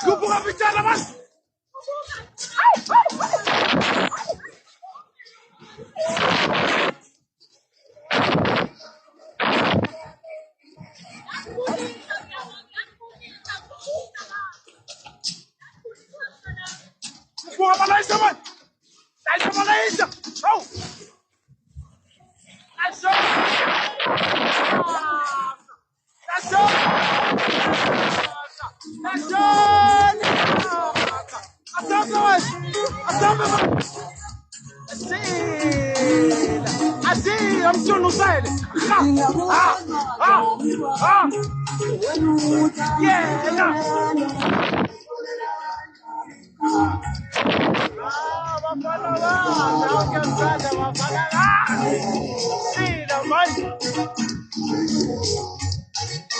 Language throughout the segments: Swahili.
Kupu kapita naman! Kupu kapalaisa man! Laisa malaisa! Oh! Laisa! Laisa! Laisa! Asam naman! Asam naman! Así, I'm sure no side. Yeah,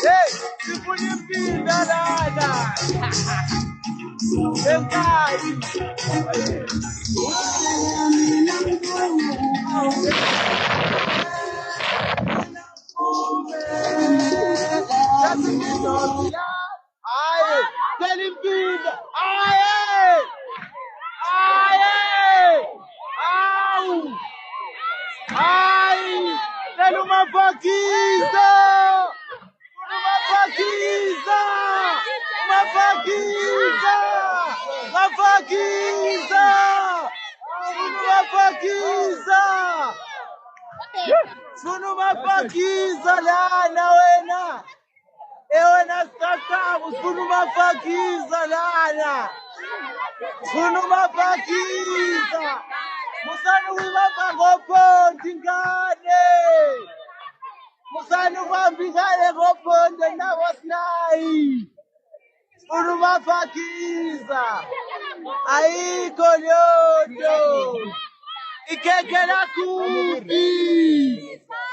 hey, tipo limpinha, nada. Vem cá. Aê, limpinha. Aê. Aê. Au. Ai, tem uma vaquiza! Uma vaquiza! Uma vaquiza! Uma vaquiza! Uma vaquiza! Sunu uma vaquiza lá na wena! Eu na statamos, sunu uma vaquiza lá! Sunu uma vaquiza! Musanu wibamba ngopondi ngane. Musanu wambingane ngopondi nawasnai. Unu mafakiza. Aiko nyoto. Ikeke na kumbi.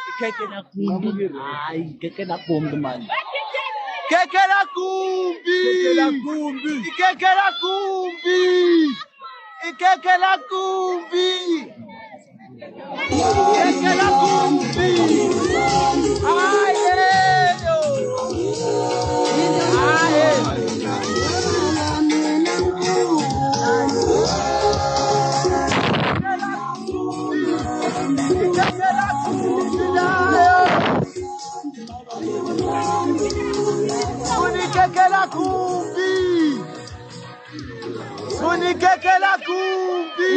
Ikeke na kumbi. Ai, ikeke na kumbi man. Keke na kumbi. Ikeke na kumbi. Ikeke na kumbi. Ikeke la kumbi. Ikeke la kumbi. Aye yo. Aye. Ikeke la kumbi la yo. Unikeke la kumbi. Unikeke la kumbi.